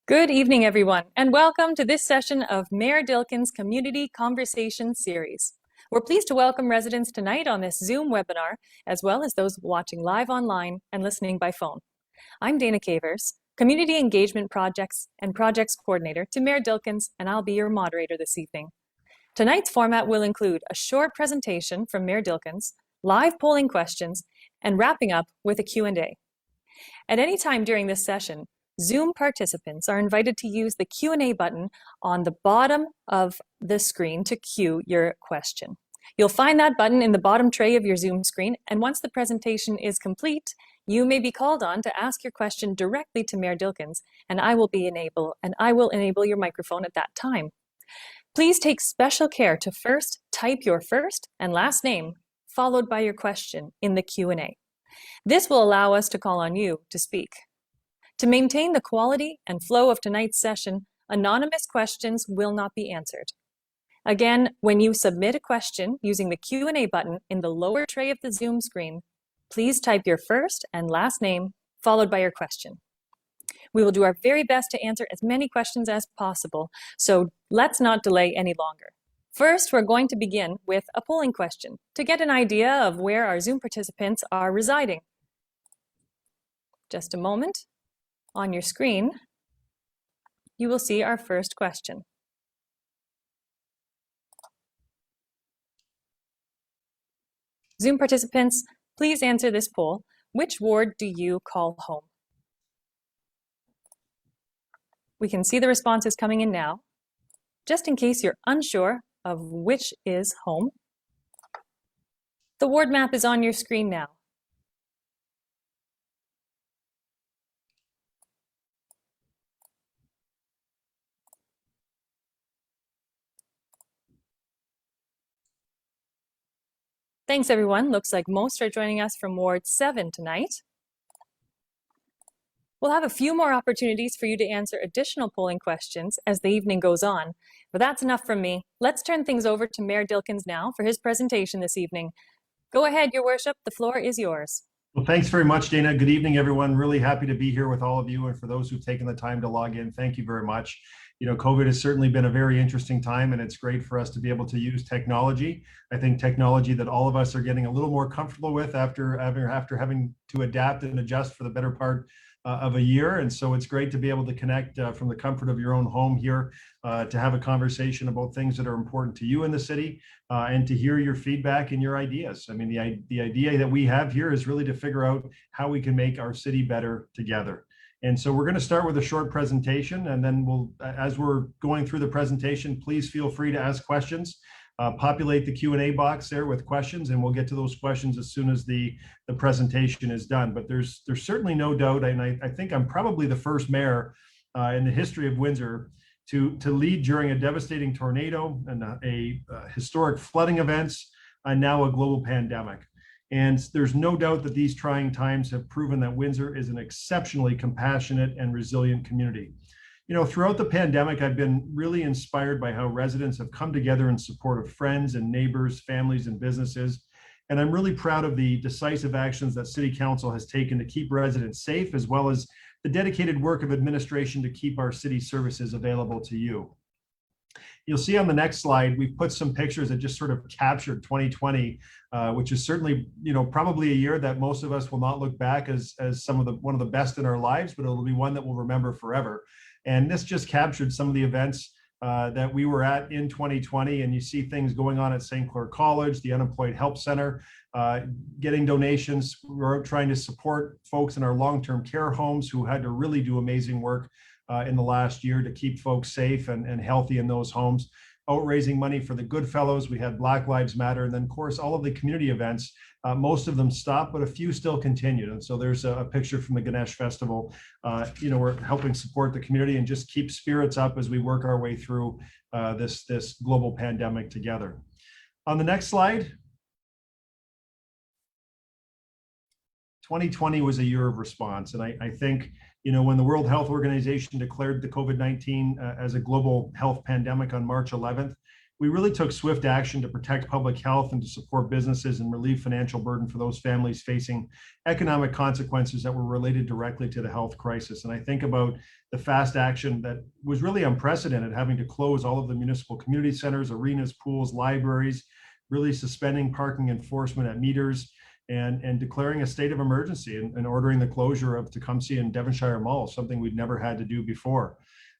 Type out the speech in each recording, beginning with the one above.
Good evening, everyone, and welcome to this session of Mayor Dilkin's Community Conversation Series. We're pleased to welcome residents tonight on this Zoom webinar, as well as those watching live online and listening by phone. I'm Dana Cavers, Community Engagement Projects and Projects Coordinator to Mayor Dilkins, and I'll be your moderator this evening. Tonight's format will include a short presentation from Mayor Dilkins, live polling questions, and wrapping up with a Q&A. At any time during this session, Zoom participants are invited to use the Q&A button on the bottom of the screen to queue your question. You'll find that button in the bottom tray of your Zoom screen, and once the presentation is complete, you may be called on to ask your question directly to Mayor Dilkins, and I will enable your microphone at that time. Please take special care to first type your first and last name, followed by your question in the Q&A. This will allow us to call on you to speak. To maintain the quality and flow of tonight's session, anonymous questions will not be answered. Again, when you submit a question using the Q&A button in the lower tray of the Zoom screen, please type your first and last name, followed by your question. We will do our very best to answer as many questions as possible, so let's not delay any longer. First, we're going to begin with a polling question to get an idea of where our Zoom participants are residing. Just a moment. On your screen, you will see our first question. Zoom participants, please answer this poll. Which ward do you call home? We can see the responses coming in now. Just in case you're unsure of which is home, the ward map is on your screen now. Thanks, everyone. Looks like most are joining us from Ward 7 tonight. We'll have a few more opportunities for you to answer additional polling questions as the evening goes on, but that's enough from me. Let's turn things over to Mayor Dilkins now for his presentation this evening. Go ahead, Your Worship, the floor is yours. Well, thanks very much, Dana. Good evening, everyone. Really happy to be here with all of you, and for those who've taken the time to log in, thank you very much. You know, COVID has certainly been a very interesting time, and it's great for us to be able to use technology. I think technology that all of us are getting a little more comfortable with after having to adapt and adjust for the better part of a year. And so it's great to be able to connect from the comfort of your own home here to have a conversation about things that are important to you in the city and to hear your feedback and your ideas. I mean, the idea that we have here is really to figure out how we can make our city better together. And so we're going to start with a short presentation, and then as we're going through the presentation, please feel free to ask questions. Populate the Q&A box there with questions, and we'll get to those questions as soon as the presentation is done. But there's certainly no doubt, and I think I'm probably the first mayor in the history of Windsor to lead during a devastating tornado and a historic flooding events, and now a global pandemic. And there's no doubt that these trying times have proven that Windsor is an exceptionally compassionate and resilient community. You know, throughout the pandemic, I've been really inspired by how residents have come together in support of friends and neighbors, families and businesses. And I'm really proud of the decisive actions that City Council has taken to keep residents safe, as well as the dedicated work of administration to keep our city services available to you. You'll see on the next slide, we've put some pictures that just sort of captured 2020, which is certainly, you know, probably a year that most of us will not look back as one of the best in our lives, but it'll be one that we'll remember forever. And this just captured some of the events that we were at in 2020. And you see things going on at St. Clair College, the Unemployed Help Center, getting donations. We're trying to support folks in our long-term care homes who had to really do amazing work in the last year to keep folks safe and healthy in those homes. Out raising money for the Goodfellows. We had Black Lives Matter. And then, of course, all of the community events, most of them stopped, but a few still continued. And so there's a picture from the Ganesh Festival. You know, we're helping support the community and just keep spirits up as we work our way through this global pandemic together. On the next slide, 2020 was a year of response. And I think, you know, when the World Health Organization declared the COVID-19 as a global health pandemic on March 11th, we really took swift action to protect public health and to support businesses and relieve financial burden for those families facing economic consequences that were related directly to the health crisis. And I think about the fast action that was really unprecedented, having to close all of the municipal community centers, arenas, pools, libraries, really suspending parking enforcement at meters, and declaring a state of emergency and ordering the closure of Tecumseh and Devonshire Mall, something we'd never had to do before.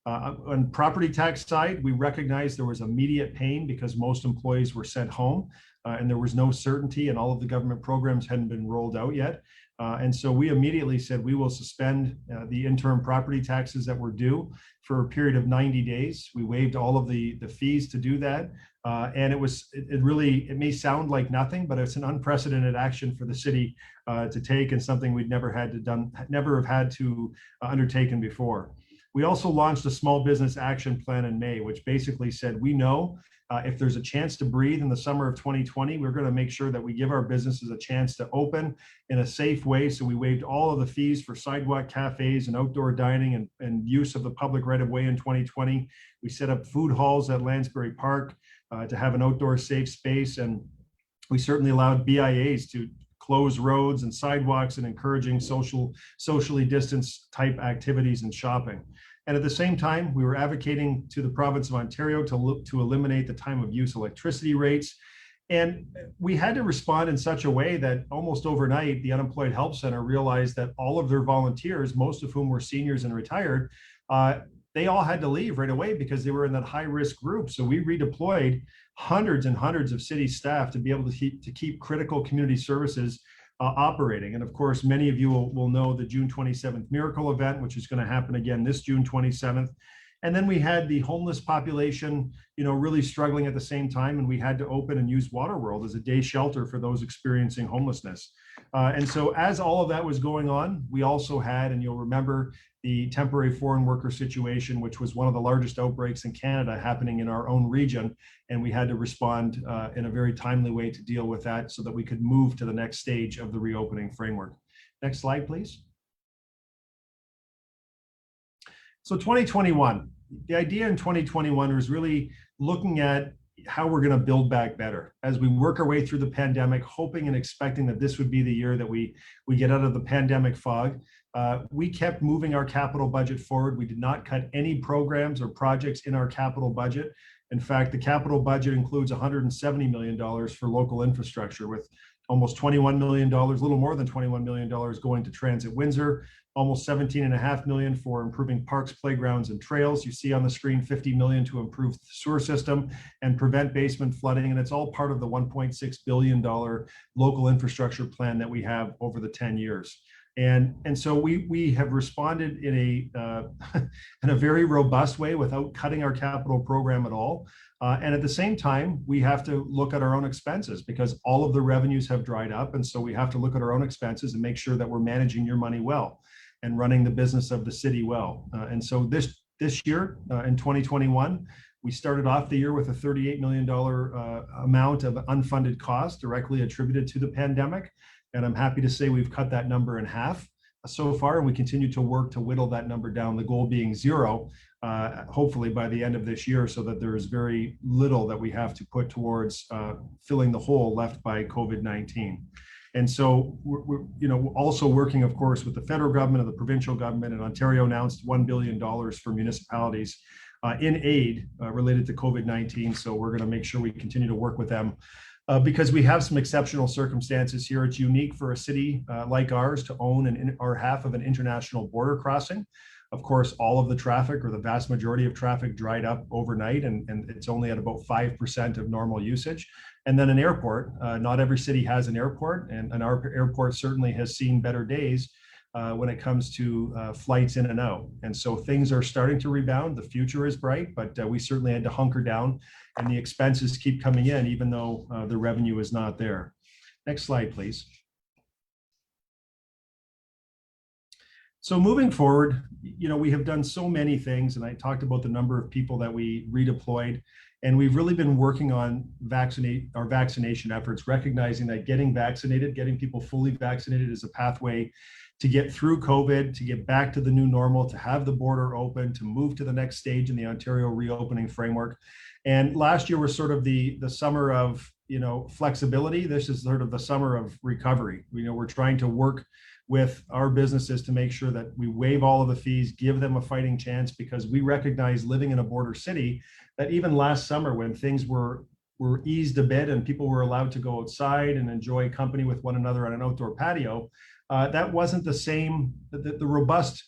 On property tax side, we recognized there was immediate pain because most employees were sent home and there was no certainty and all of the government programs hadn't been rolled out yet. And so we immediately said we will suspend the interim property taxes that were due for a period of 90 days. We waived all of the fees to do that. And it may sound like nothing, but it's an unprecedented action for the city to take and something we'd never have had to undertaken before. We also launched a small business action plan in May, which basically said, we know if there's a chance to breathe in the summer of 2020, we're going to make sure that we give our businesses a chance to open in a safe way. So we waived all of the fees for sidewalk cafes and outdoor dining and use of the public right of way in 2020. We set up food halls at Lansbury Park to have an outdoor safe space. And we certainly allowed BIAs to close roads and sidewalks and encouraging socially distanced type activities and shopping. And at the same time, we were advocating to the province of Ontario to eliminate the time of use electricity rates. And we had to respond in such a way that almost overnight, the Unemployed Help Center realized that all of their volunteers, most of whom were seniors and retired, they all had to leave right away because they were in that high-risk group. So we redeployed hundreds and hundreds of city staff to be able to keep critical community services operating. And of course, many of you will know the June 27th Miracle event, which is going to happen again this June 27th. And then we had the homeless population, really struggling at the same time, and we had to open and use Waterworld as a day shelter for those experiencing homelessness. And so as all of that was going on, we also had, and you'll remember, the temporary foreign worker situation, which was one of the largest outbreaks in Canada happening in our own region. And we had to respond in a very timely way to deal with that so that we could move to the next stage of the reopening framework. Next slide, please. So 2021, the idea in 2021 was really looking at how we're going to build back better as we work our way through the pandemic, hoping and expecting that this would be the year that we get out of the pandemic fog. We kept moving our capital budget forward. We did not cut any programs or projects in our capital budget. In fact, the capital budget includes $170 million for local infrastructure, with almost $21 million, a little more than $21 million going to Transit Windsor, almost $17.5 million for improving parks, playgrounds, and trails. You see on the screen $50 million to improve the sewer system and prevent basement flooding. And it's all part of the $1.6 billion local infrastructure plan that we have over the 10 years. And so we have responded in a very robust way without cutting our capital program at all. And at the same time, we have to look at our own expenses because all of the revenues have dried up. And so we have to look at our own expenses and make sure that we're managing your money well and running the business of the city well. And so this year, in 2021, we started off the year with a $38 million amount of unfunded costs directly attributed to the pandemic. And I'm happy to say we've cut that number in half so far, and we continue to work to whittle that number down, the goal being zero, hopefully by the end of this year, so that there is very little that we have to put towards filling the hole left by COVID-19. And so we're also working, of course, with the federal government and the provincial government, and Ontario announced $1 billion for municipalities in aid related to COVID-19. So we're going to make sure we continue to work with them. Because we have some exceptional circumstances here. It's unique for a city like ours to own our half of an international border crossing. Of course, all of the traffic, or the vast majority of traffic, dried up overnight, and it's only at about 5% of normal usage. And then an airport. Not every city has an airport, and our airport certainly has seen better days when it comes to flights in and out. And so things are starting to rebound. The future is bright, but we certainly had to hunker down, and the expenses keep coming in even though the revenue is not there. Next slide, please. So moving forward, we have done so many things, and I talked about the number of people that we redeployed, and we've really been working on our vaccination efforts, recognizing that getting vaccinated, getting people fully vaccinated is a pathway to get through COVID, to get back to the new normal, to have the border open, to move to the next stage in the Ontario reopening framework. And last year was sort of the summer of, flexibility. This is sort of the summer of recovery. We're trying to work with our businesses to make sure that we waive all of the fees, give them a fighting chance, because we recognize, living in a border city, that even last summer, when things were eased a bit and people were allowed to go outside and enjoy company with one another on an outdoor patio, that wasn't the same. The robust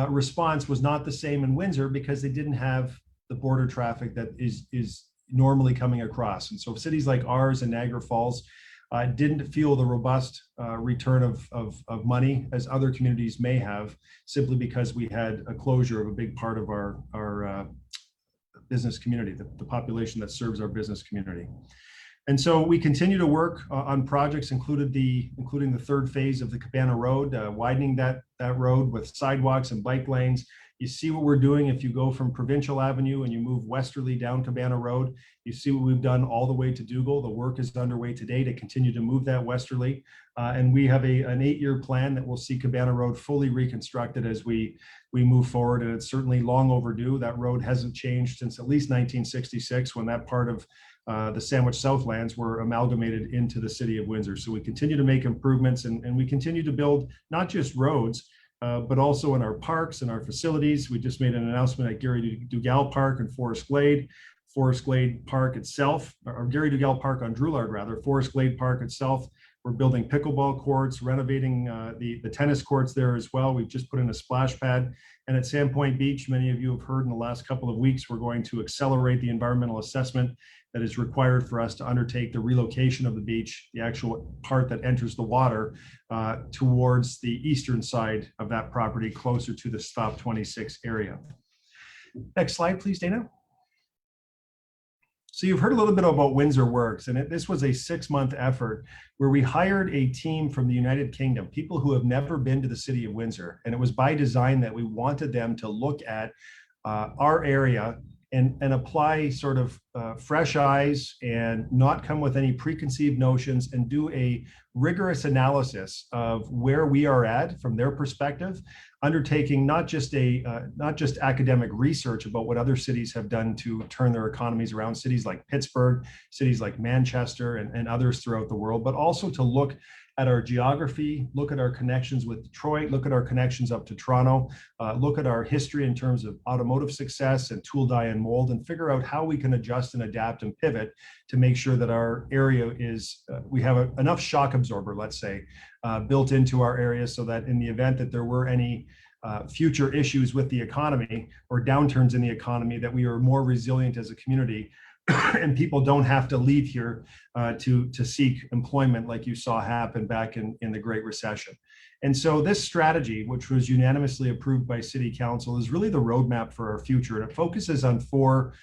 response was not the same in Windsor, because they didn't have the border traffic that is normally coming across. And so cities like ours and Niagara Falls didn't feel the robust return of money as other communities may have, simply because we had a closure of a big part of our business community, the population that serves our business community. And so we continue to work on projects, including the third phase of the Cabana Road, widening that road with sidewalks and bike lanes. You see what we're doing if you go from Provincial Avenue and you move westerly down Cabana Road. You see what we've done all the way to Dougal. The work is underway today to continue to move that westerly. And we have an 8-year plan that will see Cabana Road fully reconstructed as we move forward. And it's certainly long overdue. That road hasn't changed since at least 1966, when that part of the Sandwich Southlands were amalgamated into the city of Windsor. So we continue to make improvements, and we continue to build not just roads, but also in our parks and our facilities. We just made an announcement at Gary Dougal Park and Forest Glade Park itself, or Gary Dougal Park on Drouillard rather, Forest Glade Park itself. We're building pickleball courts, renovating the tennis courts there as well. We've just put in a splash pad. And at Sandpoint Beach, many of you have heard in the last couple of weeks, we're going to accelerate the environmental assessment that is required for us to undertake the relocation of the beach, the actual part that enters the water, towards the eastern side of that property, closer to the Stop 26 area. Next slide, please, Dana. So you've heard a little bit about Windsor Works, and this was a 6-month effort where we hired a team from the United Kingdom, people who have never been to the city of Windsor. And it was by design that we wanted them to look at our area and apply sort of fresh eyes, and not come with any preconceived notions, and do a rigorous analysis of where we are at from their perspective, undertaking not just academic research about what other cities have done to turn their economies around, cities like Pittsburgh, cities like Manchester, and others throughout the world, but also to look at our geography, look at our connections with Detroit, look at our connections up to Toronto, look at our history in terms of automotive success and tool, die, and mold, and figure out how we can adjust and adapt and pivot to make sure that our area is, we have enough shock absorber, let's say, built into our area, so that in the event that there were any future issues with the economy or downturns in the economy, that we are more resilient as a community. And people don't have to leave here to seek employment like you saw happen back in the Great Recession. And so this strategy, which was unanimously approved by City Council, is really the roadmap for our future. And it focuses on 4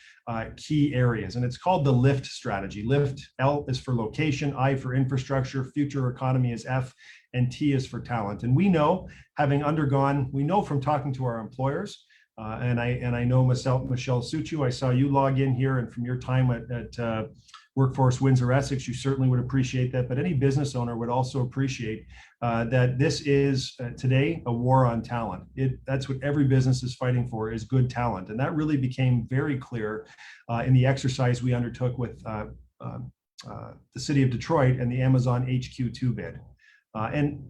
key areas. And it's called the LIFT strategy. LIFT, L is for location, I for infrastructure, future economy is F, and T is for talent. And we know, we know from talking to our employers, and I know Michelle Suchu, I saw you log in here, and from your time at Workforce Windsor Essex, you certainly would appreciate that. But any business owner would also appreciate that this is today a war on talent. That's what every business is fighting for, is good talent. And that really became very clear in the exercise we undertook with the city of Detroit and the Amazon HQ2 bid. And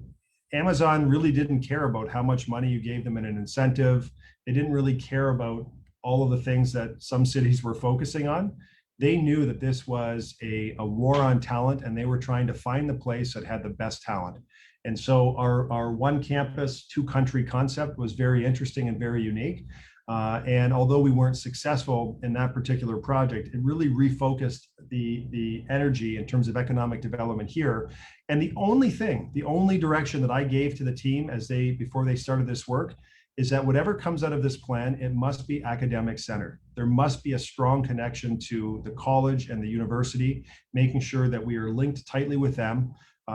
Amazon really didn't care about how much money you gave them in an incentive. They didn't really care about all of the things that some cities were focusing on. They knew that this was a war on talent, and they were trying to find the place that had the best talent. And so our one campus, 2 country concept was very interesting and very unique. And although we weren't successful in that particular project, it really refocused the energy in terms of economic development here. And the only direction that I gave to the team before they started this work, is that whatever comes out of this plan, it must be academic centered. There must be a strong connection to the college and the university, making sure that we are linked tightly with them,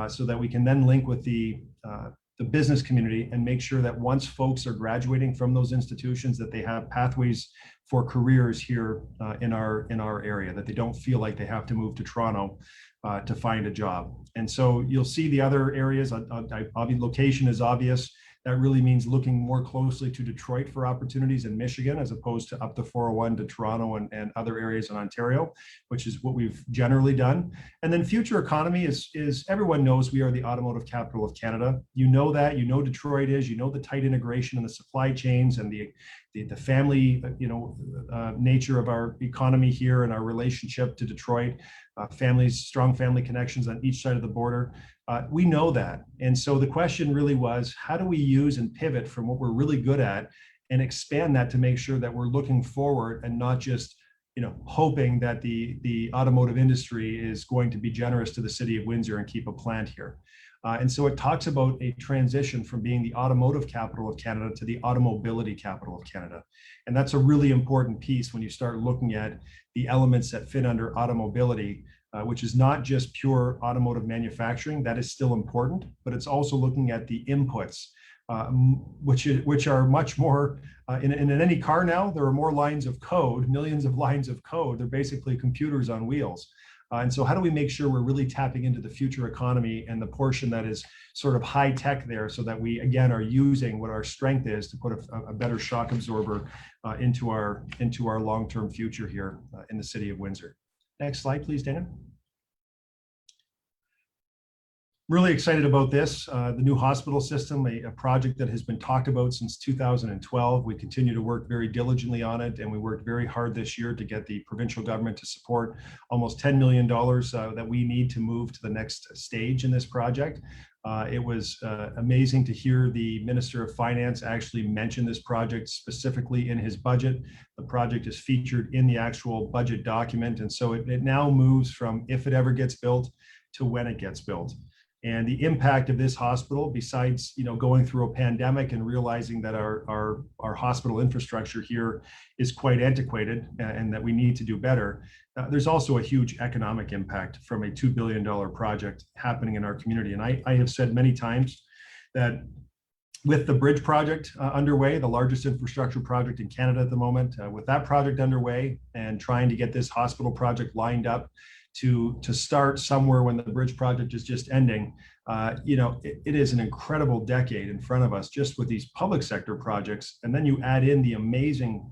so that we can then link with the business community and make sure that once folks are graduating from those institutions, that they have pathways for careers here in our area, that they don't feel like they have to move to Toronto to find a job. And so you'll see the other areas. Location is obvious. That really means looking more closely to Detroit for opportunities in Michigan, as opposed to up the 401 to Toronto and other areas in Ontario, which is what we've generally done. And then future economy is everyone knows we are the automotive capital of Canada. You know that, you know Detroit is, you know the tight integration in the supply chains and the family, nature of our economy here and our relationship to Detroit, families, strong family connections on each side of the border. We know that. And so the question really was, how do we use and pivot from what we're really good at and expand that to make sure that we're looking forward and not just hoping that the automotive industry is going to be generous to the city of Windsor and keep a plant here. And so it talks about a transition from being the automotive capital of Canada to the automobility capital of Canada. And that's a really important piece when you start looking at the elements that fit under automobility, which is not just pure automotive manufacturing. That is still important, but it's also looking at the inputs, which are much more, in any car now, there are more lines of code, millions of lines of code. They're basically computers on wheels. And so how do we make sure we're really tapping into the future economy and the portion that is sort of high tech there, so that we, again, are using what our strength is to put a better shock absorber into our long-term future here in the city of Windsor. Next slide, please, Dana. Really excited about this, the new hospital system, a project that has been talked about since 2012. We continue to work very diligently on it, and we worked very hard this year to get the provincial government to support almost $10 million that we need to move to the next stage in this project. It was amazing to hear the Minister of Finance actually mention this project specifically in his budget. The project is featured in the actual budget document, and so it now moves from if it ever gets built to when it gets built. And the impact of this hospital, besides going through a pandemic and realizing that our hospital infrastructure here is quite antiquated and that we need to do better, there's also a huge economic impact from a $2 billion project happening in our community. And I have said many times that with the bridge project underway, the largest infrastructure project in Canada at the moment, with that project underway and trying to get this hospital project lined up to start somewhere when the bridge project is just ending, it is an incredible decade in front of us just with these public sector projects. And then you add in the amazing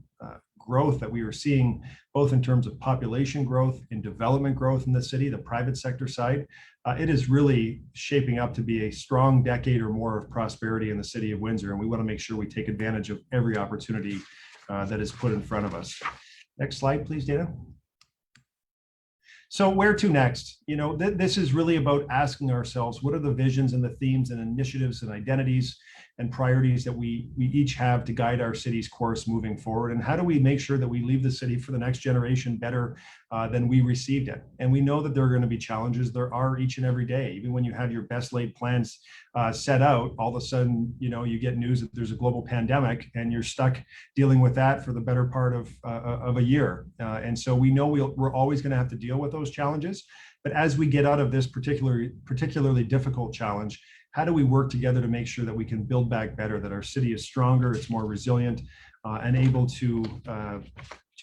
growth that we are seeing, both in terms of population growth and development growth in the city, the private sector side. It is really shaping up to be a strong decade or more of prosperity in the city of Windsor. And we want to make sure we take advantage of every opportunity that is put in front of us. Next slide, please, Dana. So where to next? This is really about asking ourselves, what are the visions and the themes and initiatives and identities and priorities that we each have to guide our city's course moving forward? And how do we make sure that we leave the city for the next generation better than we received it? And we know that there are going to be challenges. There are each and every day. Even when you have your best laid plans set out, all of a sudden, you get news that there's a global pandemic and you're stuck dealing with that for the better part of a year. And so we know we're always going to have to deal with those challenges. But as we get out of this particularly difficult challenge, how do we work together to make sure that we can build back better, that our city is stronger, it's more resilient, and able to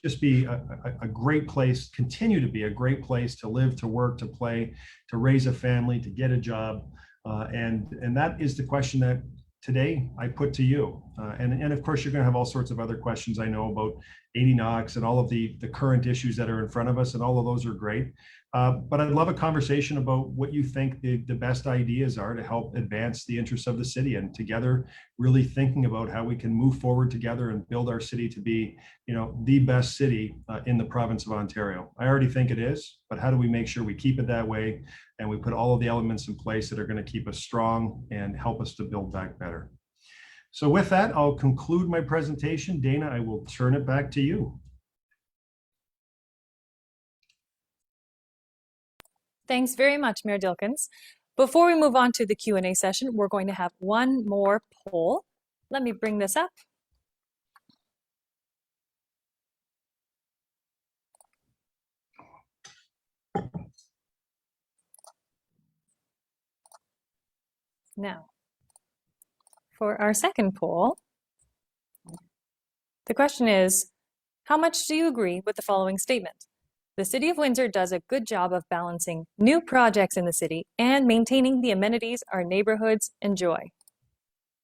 just be a great place, continue to be a great place to live, to work, to play, to raise a family, to get a job. And that is the question that today I put to you. And of course, you're going to have all sorts of other questions, I know, about 80 Knox and all of the current issues that are in front of us, and all of those are great. But I'd love a conversation about what you think the best ideas are to help advance the interests of the city, and together really thinking about how we can move forward together and build our city to be, the best city in the province of Ontario. I already think it is, but how do we make sure we keep it that way and we put all of the elements in place that are going to keep us strong and help us to build back better? So with that, I'll conclude my presentation. Dana, I will turn it back to you. Thanks very much, Mayor Dilkens. Before we move on to the Q&A session, we're going to have one more poll. Let me bring this up. Now, for our second poll, the question is, how much do you agree with the following statement? The City of Windsor does a good job of balancing new projects in the city and maintaining the amenities our neighborhoods enjoy.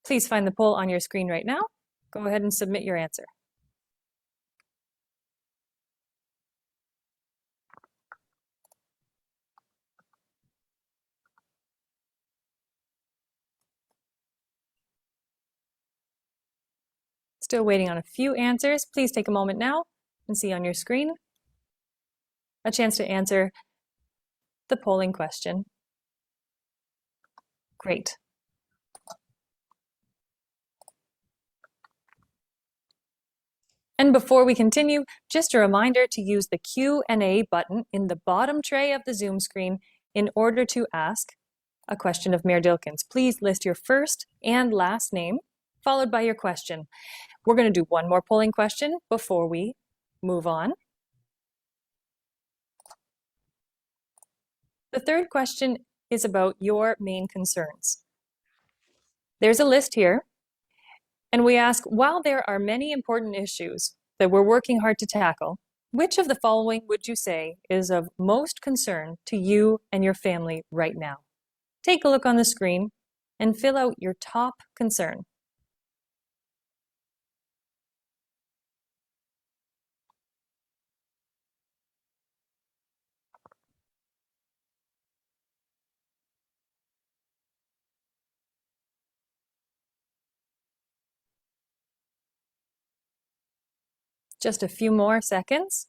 Please find the poll on your screen right now. Go ahead and submit your answer. Still waiting on a few answers. Please take a moment now and see on your screen a chance to answer the polling question. Great. And before we continue, just a reminder to use the Q&A button in the bottom tray of the Zoom screen in order to ask a question of Mayor Dilkens. Please list your first and last name, followed by your question. We're going to do one more polling question before we move on. The third question is about your main concerns. There's a list here, and we ask, while there are many important issues that we're working hard to tackle, which of the following would you say is of most concern to you and your family right now? Take a look on the screen and fill out your top concern. Just a few more seconds.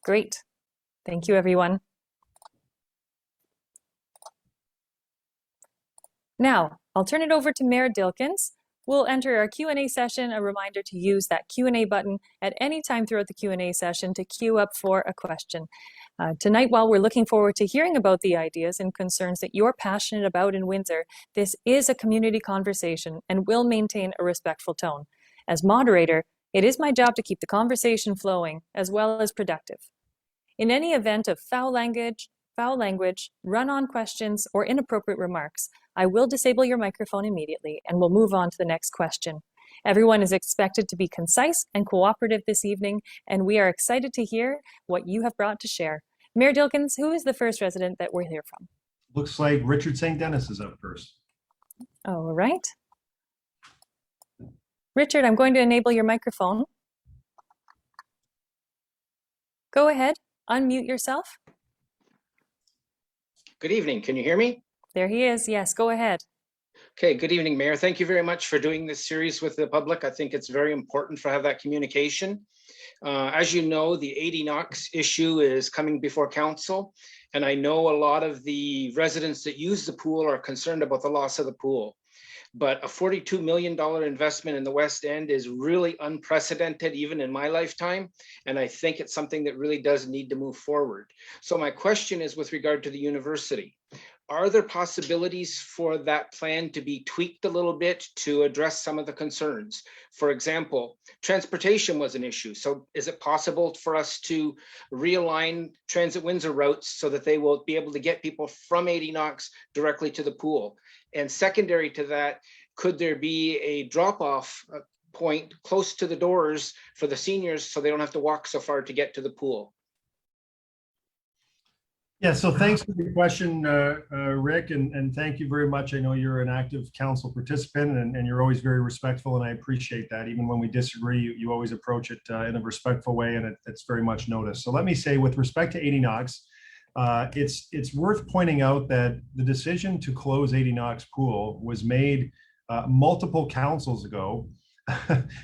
Great. Thank you, everyone. Now, I'll turn it over to Mayor Dilkens. We'll enter our Q&A session. A reminder to use that Q&A button at any time throughout the Q&A session to queue up for a question. Tonight, while we're looking forward to hearing about the ideas and concerns that you're passionate about in Windsor, this is a community conversation and will maintain a respectful tone. As moderator, it is my job to keep the conversation flowing as well as productive. In any event of foul language, run-on questions, or inappropriate remarks, I will disable your microphone immediately and we'll move on to the next question. Everyone is expected to be concise and cooperative this evening, and we are excited to hear what you have brought to share. Mayor Dilkens, who is the first resident that we'll hear from? Looks like Richard St. Dennis is up first. All right. Richard, I'm going to enable your microphone. Go ahead, unmute yourself. Good evening. Can you hear me? There he is. Yes, go ahead. Okay, good evening, Mayor. Thank you very much for doing this series with the public. I think it's very important to have that communication. As you know, the 80 Knox issue is coming before council, and I know a lot of the residents that use the pool are concerned about the loss of the pool. But a $42 million investment in the West End is really unprecedented, even in my lifetime. And I think it's something that really does need to move forward. So my question is with regard to the university. Are there possibilities for that plan to be tweaked a little bit to address some of the concerns? For example, transportation was an issue. So is it possible for us to realign Transit Windsor routes so that they will be able to get people from 80 Knox directly to the pool? And secondary to that, could there be a drop-off point close to the doors for the seniors so they don't have to walk so far to get to the pool? Yeah, so thanks for the question, Rick, and thank you very much. I know you're an active council participant and you're always very respectful, and I appreciate that. Even when we disagree, you always approach it in a respectful way, and it's very much noticed. So let me say, with respect to 80 Knox, it's worth pointing out that the decision to close 80 Knox Pool was made multiple councils ago.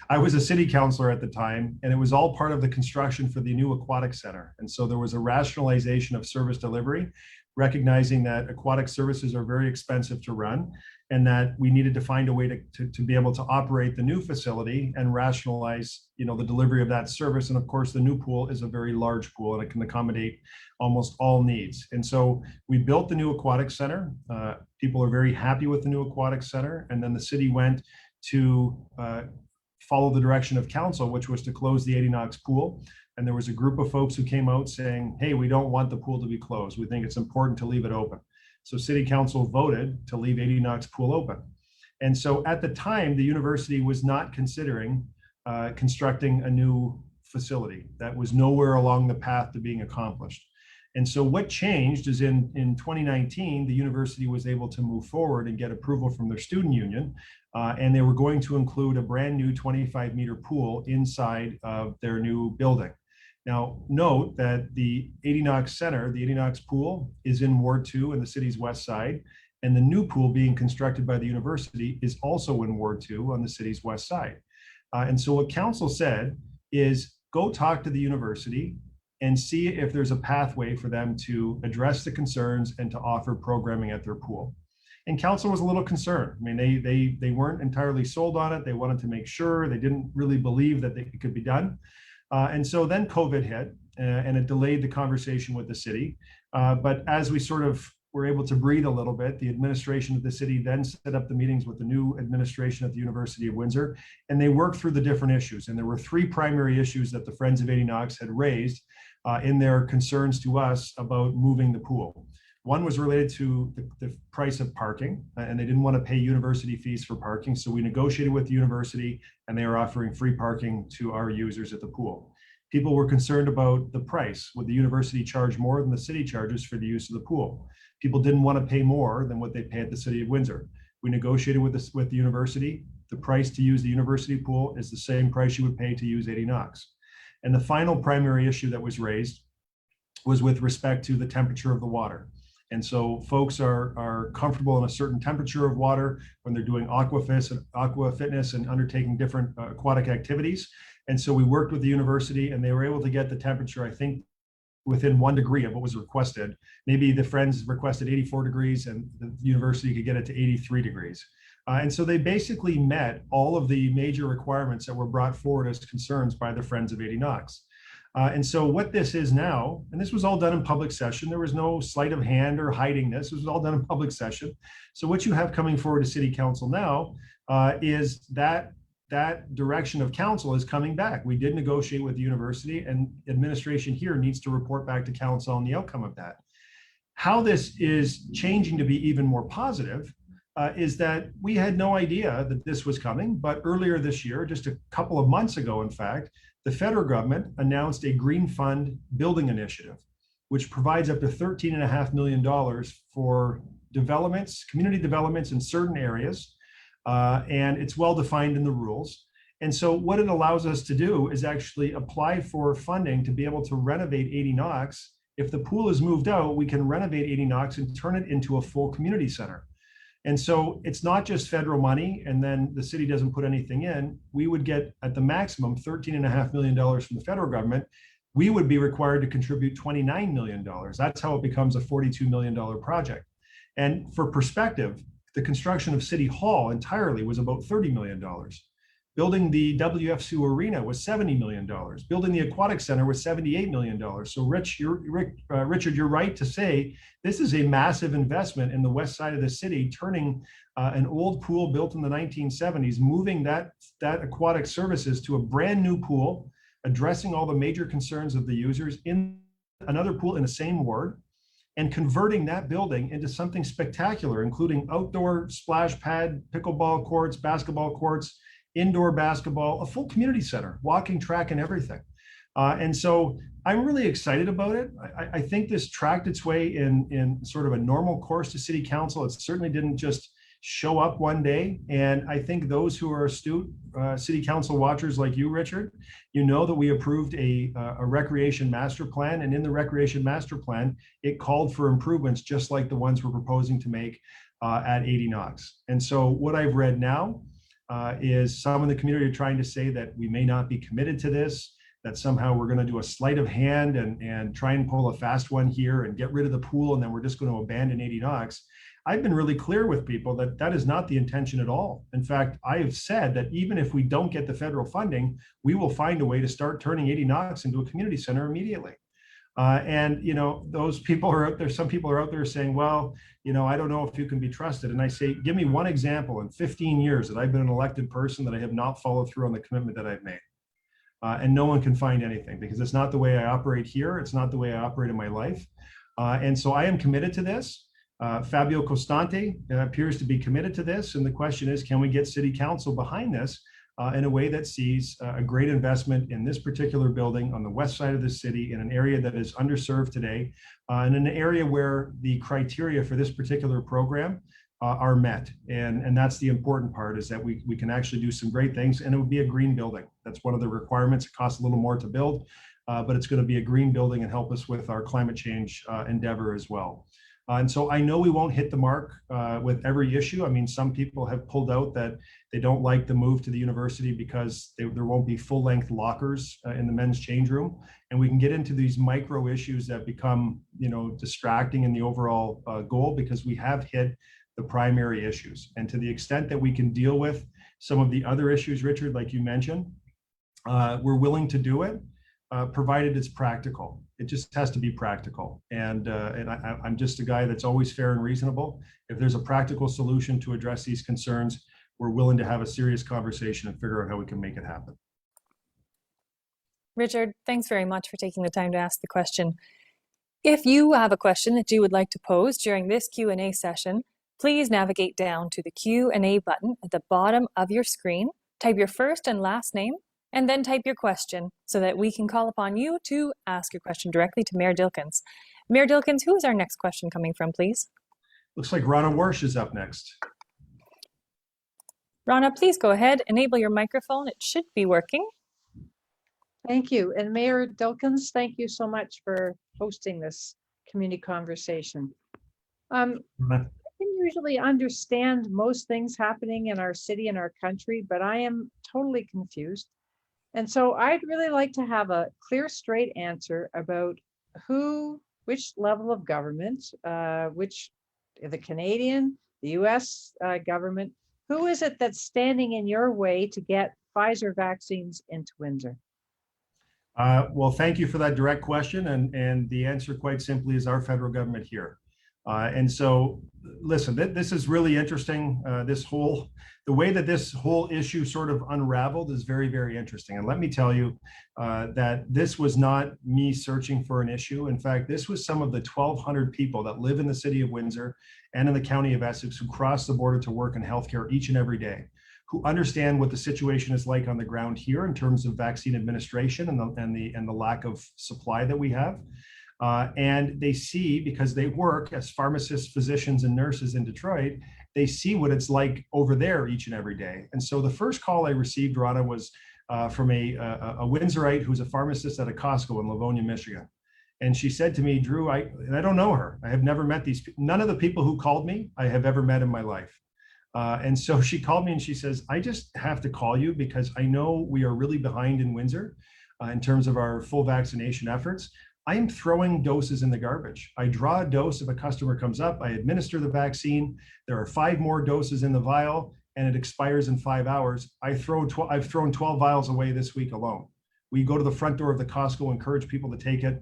I was a city councilor at the time, and it was all part of the construction for the new aquatic center. And so there was a rationalization of service delivery, recognizing that aquatic services are very expensive to run, and that we needed to find a way to be able to operate the new facility and rationalize, the delivery of that service. And of course, the new pool is a very large pool, and it can accommodate almost all needs. And so we built the new aquatic center. People are very happy with the new aquatic center. And then the city went to follow the direction of council, which was to close the 80 Knox pool. And there was a group of folks who came out saying, hey, we don't want the pool to be closed. We think it's important to leave it open. So city council voted to leave 80 Knox pool open. And so at the time, the university was not considering constructing a new facility that was nowhere along the path to being accomplished. And so what changed is in 2019, the university was able to move forward and get approval from their student union, and they were going to include a brand new 25-meter pool inside of their new building. Now, note that the 80 Knox Center, the 80 Knox pool, is in Ward 2 in the city's west side, and the new pool being constructed by the university is also in Ward 2 on the city's west side. And so what council said is go talk to the university and see if there's a pathway for them to address the concerns and to offer programming at their pool. And council was a little concerned. I mean, they weren't entirely sold on it. They wanted to make sure. They didn't really believe that it could be done. And so then COVID hit and it delayed the conversation with the city. But as we sort of were able to breathe a little bit, the administration of the city then set up the meetings with the new administration at the University of Windsor, and they worked through the different issues. And there were three primary issues that the Friends of 80 Knox had raised in their concerns to us about moving the pool. One was related to the price of parking, and they didn't want to pay university fees for parking. So we negotiated with the university, and they are offering free parking to our users at the pool. People were concerned about the price. Would the university charge more than the city charges for the use of the pool? People didn't want to pay more than what they pay at the City of Windsor. We negotiated with the university. The price to use the university pool is the same price you would pay to use 80 Knox. And the final primary issue that was raised was with respect to the temperature of the water. And so folks are comfortable in a certain temperature of water when they're doing aqua fitness and undertaking different aquatic activities. And so we worked with the university, and they were able to get the temperature, I think, within 1 degree of what was requested. Maybe the Friends requested 84 degrees and the university could get it to 83 degrees. And so they basically met all of the major requirements that were brought forward as concerns by the Friends of 80 Knox. And so what this is now, and this was all done in public session, there was no sleight of hand or hiding this, it was all done in public session. So what you have coming forward to City Council now is that direction of council is coming back. We did negotiate with the university, and administration here needs to report back to council on the outcome of that. How this is changing to be even more positive is that we had no idea that this was coming, but earlier this year, just a couple of months ago, in fact, the federal government announced a Green Fund building initiative, which provides up to $13.5 million for developments, community developments in certain areas, and it's well defined in the rules. And so what it allows us to do is actually apply for funding to be able to renovate 80 Knox. If the pool is moved out, we can renovate 80 Knox and turn it into a full community center. And so it's not just federal money and then the city doesn't put anything in. We would get at the maximum $13.5 million from the federal government. We would be required to contribute $29 million. That's how it becomes a $42 million project. And for perspective, the construction of City Hall entirely was about $30 million. Building the WFSU Arena was $70 million. Building the Aquatic Center was $78 million. So Richard, you're right to say this is a massive investment in the west side of the city, turning an old pool built in the 1970s, moving that aquatic services to a brand new pool, addressing all the major concerns of the users in another pool in the same ward, and converting that building into something spectacular, including outdoor splash pad, pickleball courts, basketball courts, indoor basketball, a full community center, walking track and everything. And so I'm really excited about it. I think this tracked its way in sort of a normal course to City Council. It certainly didn't just show up one day. And I think those who are astute City Council watchers like you, Richard, you know that we approved a recreation master plan. And in the recreation master plan, it called for improvements just like the ones we're proposing to make at 80 Knox. And so what I've read now is some in the community are trying to say that we may not be committed to this, that somehow we're going to do a sleight of hand and try and pull a fast one here and get rid of the pool, and then we're just going to abandon 80 Knox. I've been really clear with people that that is not the intention at all. In fact, I have said that even if we don't get the federal funding, we will find a way to start turning 80 Knox into a community center immediately. And, you know, those people are out there, some people are out there saying, well, you know, I don't know if you can be trusted. And I say, give me one example in 15 years that I've been an elected person that I have not followed through on the commitment that I've made. And no one can find anything because it's not the way I operate here. It's not the way I operate in my life. And so I am committed to this. Fabio Costante appears to be committed to this. And the question is, can we get City Council behind this in a way that sees a great investment in this particular building on the west side of the city in an area that is underserved today, in an area where the criteria for this particular program are met. And that's the important part, is that we can actually do some great things, and it would be a green building. That's one of the requirements. It costs a little more to build, but it's going to be a green building and help us with our climate change endeavor as well. And so I know we won't hit the mark with every issue. I mean, some people have pulled out that they don't like the move to the university because there won't be full-length lockers in the men's change room. And we can get into these micro issues that become, distracting in the overall goal, because we have hit the primary issues. And to the extent that we can deal with some of the other issues, Richard, like you mentioned, we're willing to do it, provided it's practical. It just has to be practical. And I'm just a guy that's always fair and reasonable. If there's a practical solution to address these concerns, we're willing to have a serious conversation and figure out how we can make it happen. Richard, thanks very much for taking the time to ask the question. If you have a question that you would like to pose during this Q&A session, please navigate down to the Q&A button at the bottom of your screen, type your first and last name, and then type your question so that we can call upon you to ask your question directly to Mayor Dilkens. Mayor Dilkens, who is our next question coming from, please? Looks like Rana Warsh is up next. Rana, please go ahead, enable your microphone. It should be working. Thank you. And Mayor Dilkens, thank you so much for hosting this community conversation. I can usually understand most things happening in our city and our country, but I am totally confused. And so I'd really like to have a clear, straight answer about which level of government, the Canadian, the US government, who is it that's standing in your way to get Pfizer vaccines into Windsor? Well, thank you for that direct question. And the answer quite simply is our federal government here. And so, listen, this is really interesting. The way that this whole issue sort of unraveled is very, very interesting. And let me tell you that this was not me searching for an issue. In fact, this was some of the 1,200 people that live in the city of Windsor and in the county of Essex who cross the border to work in healthcare each and every day, who understand what the situation is like on the ground here in terms of vaccine administration and the lack of supply that we have. And they see, because they work as pharmacists, physicians, and nurses in Detroit, they see what it's like over there each and every day. And so the first call I received, Rana, was from a Windsorite who's a pharmacist at a Costco in Livonia, Michigan. And she said to me, Drew, I don't know her. I have never met these people. None of the people who called me, I have ever met in my life. And so she called me and she says, I just have to call you because I know we are really behind in Windsor in terms of our full vaccination efforts. I am throwing doses in the garbage. I draw a dose if a customer comes up, I administer the vaccine. There are 5 more doses in the vial and it expires in 5 hours. I've thrown 12 vials away this week alone. We go to the front door of the Costco, encourage people to take it.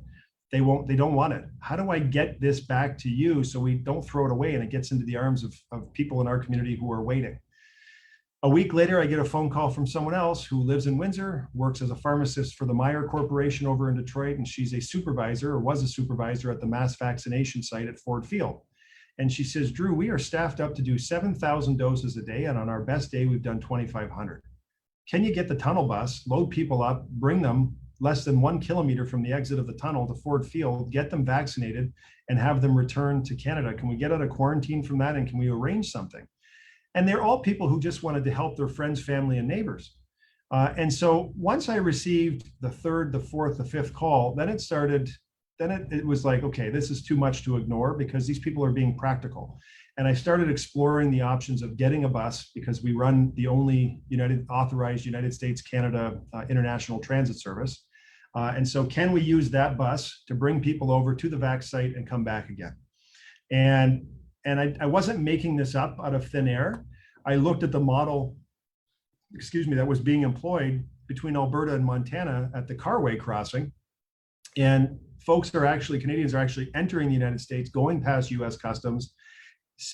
They don't want it. How do I get this back to you so we don't throw it away and it gets into the arms of people in our community who are waiting? A week later, I get a phone call from someone else who lives in Windsor, works as a pharmacist for the Meyer Corporation over in Detroit, and she's a supervisor, or was a supervisor, at the mass vaccination site at Ford Field. And she says, Drew, we are staffed up to do 7,000 doses a day, and on our best day, we've done 2,500. Can you get the tunnel bus, load people up, bring them less than 1 kilometer from the exit of the tunnel to Ford Field, get them vaccinated, and have them return to Canada? Can we get out of quarantine from that, and can we arrange something? And they're all people who just wanted to help their friends, family, and neighbors. And so once I received the 3rd, the 4th, the 5th call, then it was like, okay, this is too much to ignore because these people are being practical. And I started exploring the options of getting a bus, because we run the only authorized United States, Canada international transit service. And so can we use that bus to bring people over to the vac site and come back again? And I wasn't making this up out of thin air. I looked at the model, that was being employed between Alberta and Montana at the Carway crossing. And Canadians are actually entering the United States, going past US Customs,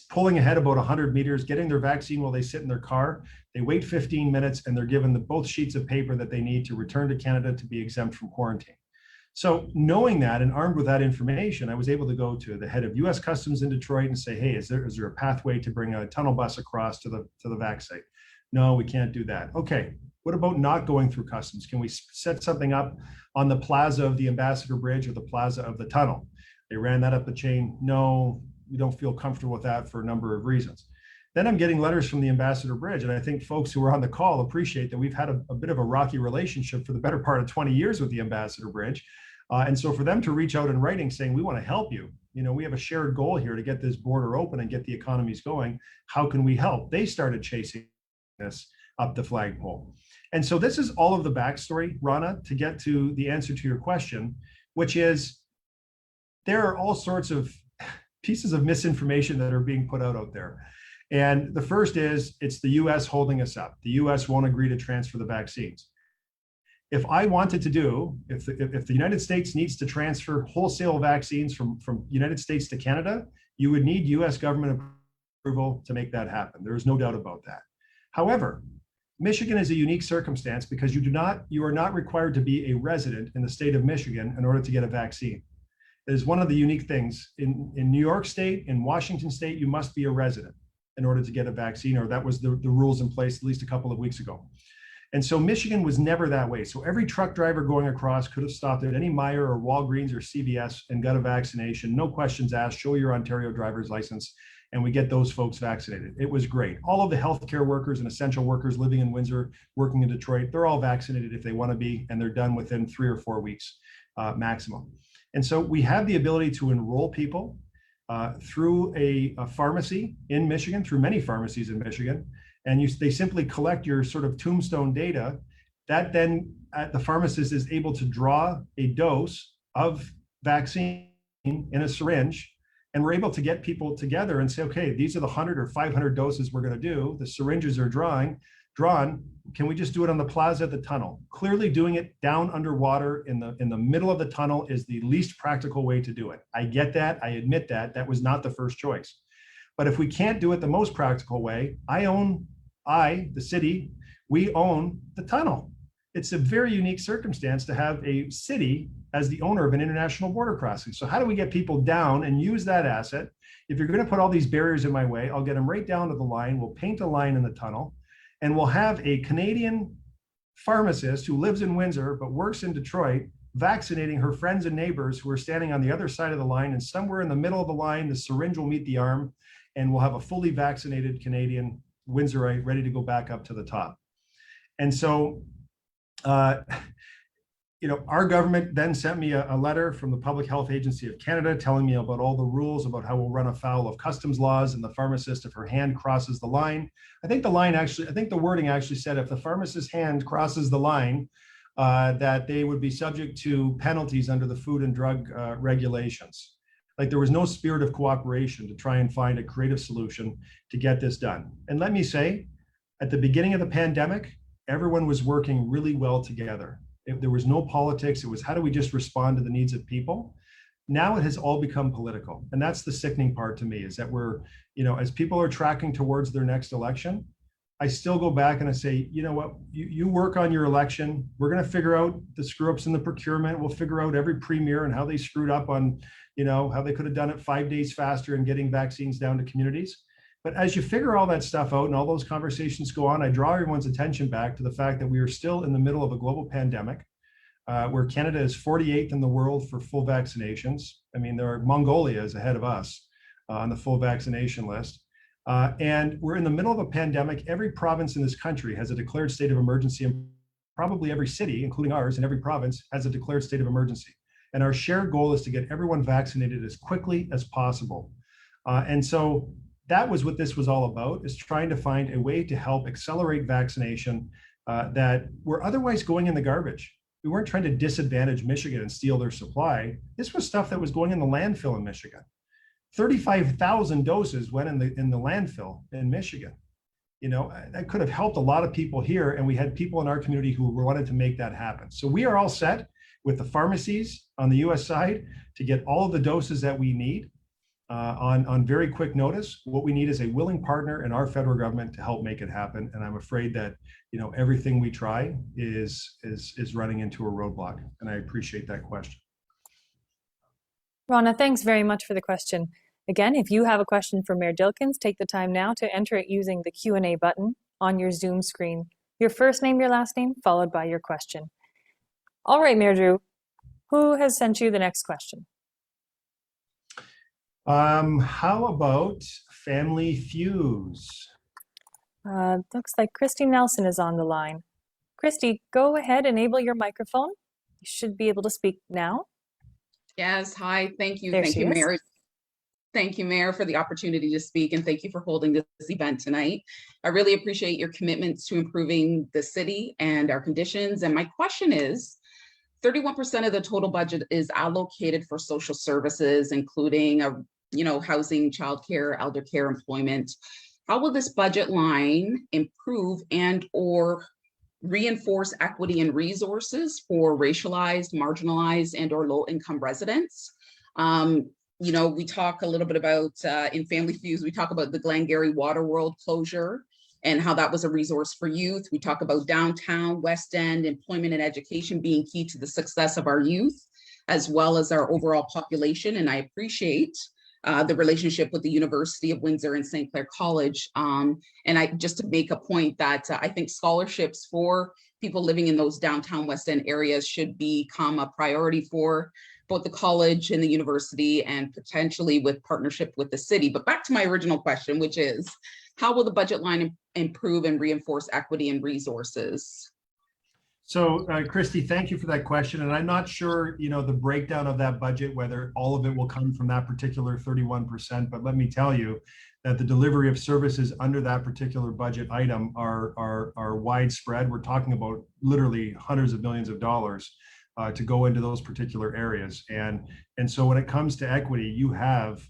pulling ahead about 100 meters, getting their vaccine while they sit in their car. They wait 15 minutes and they're given both sheets of paper that they need to return to Canada to be exempt from quarantine. So knowing that and armed with that information, I was able to go to the head of US Customs in Detroit and say, hey, is there a pathway to bring a tunnel bus across to the vac site? No, we can't do that. Okay, what about not going through customs? Can we set something up on the plaza of the Ambassador Bridge or the plaza of the tunnel? They ran that up the chain. No, we don't feel comfortable with that for a number of reasons. Then I'm getting letters from the Ambassador Bridge, and I think folks who are on the call appreciate that we've had a bit of a rocky relationship for the better part of 20 years with the Ambassador Bridge. And so for them to reach out in writing saying, we want to help you, we have a shared goal here to get this border open and get the economies going. How can we help? They started chasing this up the flagpole. And so this is all of the backstory, Rana, to get to the answer to your question, which is there are all sorts of pieces of misinformation that are being put out there. And the first is it's the US holding us up. The US won't agree to transfer the vaccines. If I wanted to do, if the United States needs to transfer wholesale vaccines from United States to Canada, you would need US government approval to make that happen. There is no doubt about that. However, Michigan is a unique circumstance because you are not required to be a resident in the state of Michigan in order to get a vaccine. It is one of the unique things. In New York State, in Washington State, you must be a resident in order to get a vaccine, or that was the rules in place at least a couple of weeks ago. And so Michigan was never that way. So every truck driver going across could have stopped at any Meijer or Walgreens or CVS and got a vaccination, no questions asked, show your Ontario driver's license, and we get those folks vaccinated. It was great. All of the healthcare workers and essential workers living in Windsor, working in Detroit, they're all vaccinated if they want to be, and they're done within 3 or 4 weeks maximum. And so we have the ability to enroll people through a pharmacy in Michigan, through many pharmacies in Michigan, and they simply collect your sort of tombstone data. That then the pharmacist is able to draw a dose of vaccine in a syringe, and we're able to get people together and say, okay, these are the 100 or 500 doses we're going to do. The syringes are drawn. Can we just do it on the plaza at the tunnel? Clearly doing it down underwater in the middle of the tunnel is the least practical way to do it. I get that. I admit that. That was not the first choice. But if we can't do it the most practical way, the city, we own the tunnel. It's a very unique circumstance to have a city as the owner of an international border crossing. So how do we get people down and use that asset? If you're going to put all these barriers in my way, I'll get them right down to the line. We'll paint a line in the tunnel, and we'll have a Canadian pharmacist who lives in Windsor but works in Detroit vaccinating her friends and neighbors who are standing on the other side of the line, and somewhere in the middle of the line, the syringe will meet the arm, and we'll have a fully vaccinated Canadian Windsorite ready to go back up to the top. And so, our government then sent me a letter from the Public Health Agency of Canada telling me about all the rules about how we'll run afoul of customs laws, and the pharmacist, if her hand crosses the line, I think the wording actually said if the pharmacist's hand crosses the line, that they would be subject to penalties under the food and drug regulations. Like there was no spirit of cooperation to try and find a creative solution to get this done. And let me say, at the beginning of the pandemic, everyone was working really well together. There was no politics. It was how do we just respond to the needs of people? Now it has all become political. And that's the sickening part to me, is that we're, as people are tracking towards their next election, I still go back and I say, you know what, you work on your election. We're going to figure out the screw ups in the procurement. We'll figure out every premier and how they screwed up on, how they could have done it 5 days faster and getting vaccines down to communities. But as you figure all that stuff out and all those conversations go on, I draw everyone's attention back to the fact that we are still in the middle of a global pandemic, where Canada is 48th in the world for full vaccinations. I mean, Mongolia is ahead of us on the full vaccination list. And we're in the middle of a pandemic. Every province in this country has a declared state of emergency, and probably every city, including ours, in every province has a declared state of emergency. And our shared goal is to get everyone vaccinated as quickly as possible. And so that was what this was all about, is trying to find a way to help accelerate vaccination that were otherwise going in the garbage. We weren't trying to disadvantage Michigan and steal their supply. This was stuff that was going in the landfill in Michigan. 35,000 doses went in the landfill in Michigan. That could have helped a lot of people here, and we had people in our community who wanted to make that happen. So we are all set with the pharmacies on the US side to get all of the doses that we need on very quick notice. What we need is a willing partner in our federal government to help make it happen. And I'm afraid that everything we try is running into a roadblock. And I appreciate that question. Rana, thanks very much for the question. Again, if you have a question for Mayor Dilkens, take the time now to enter it using the Q&A button on your Zoom screen. Your first name, your last name, followed by your question. All right, Mayor Drew, who has sent you the next question? How about Family Fuse? Looks like Christy Nelson is on the line. Christy, go ahead, enable your microphone. You should be able to speak now. Yes, hi, thank you. There Thank she you, is. Mayor. Thank you, Mayor, for the opportunity to speak, and thank you for holding this event tonight. I really appreciate your commitments to improving the city and our conditions. And my question is, 31% of the total budget is allocated for social services, including housing, childcare, elder care, employment. How will this budget line improve and or reinforce equity and resources for racialized, marginalized, and or low-income residents? We talk a little bit about, in Family Fuse, we talk about the Glengarry Water World closure and how that was a resource for youth. We talk about downtown, West End, employment and education being key to the success of our youth, as well as our overall population. And I appreciate the relationship with the University of Windsor and St. Clair College. And just to make a point that I think scholarships for people living in those downtown West End areas should become a priority for both the college and the university, and potentially with partnership with the city. But back to my original question, which is, how will the budget line improve and reinforce equity and resources? So, Christy, thank you for that question. And I'm not sure, the breakdown of that budget, whether all of it will come from that particular 31%, but let me tell you that the delivery of services under that particular budget item are widespread. We're talking about literally hundreds of millions of dollars to go into those particular areas. And so when it comes to equity, you have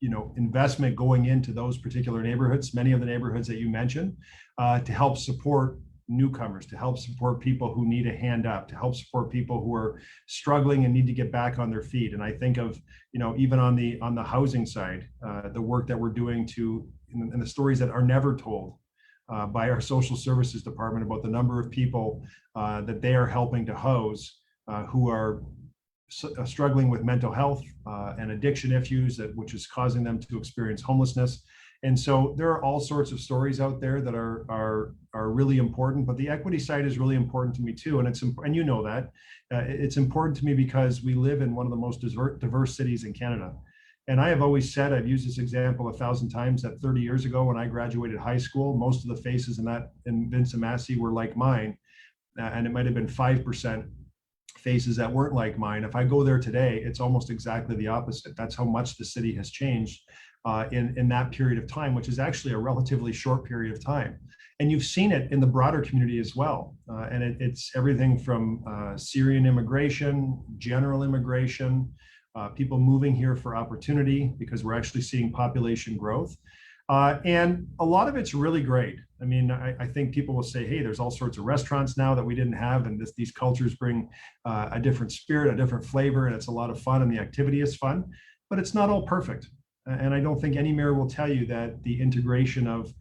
investment going into those particular neighborhoods, many of the neighborhoods that you mentioned, to help support newcomers, to help support people who need a hand up, to help support people who are struggling and need to get back on their feet. And I think of, even on the housing side, the work that we're doing and the stories that are never told by our social services department about the number of people that they are helping to house who are struggling with mental health and addiction issues, which is causing them to experience homelessness. And so there are all sorts of stories out there that are really important, but the equity side is really important to me too. And and you know that it's important to me because we live in one of the most diverse cities in Canada. And I have always said, I've used this example 1,000 times, that 30 years ago when I graduated high school, most of the faces in Vincent Massey were like mine, and it might have been 5% faces that weren't like mine. If I go there today, it's almost exactly the opposite. That's how much the city has changed in that period of time, which is actually a relatively short period of time. And you've seen it in the broader community as well. And it's everything from Syrian immigration, general immigration, people moving here for opportunity, because we're actually seeing population growth. And a lot of it's really great. I mean, I think people will say, hey, there's all sorts of restaurants now that we didn't have, and these cultures bring a different spirit, a different flavor, and it's a lot of fun, and the activity is fun, but it's not all perfect. And I don't think any mayor will tell you that the integration of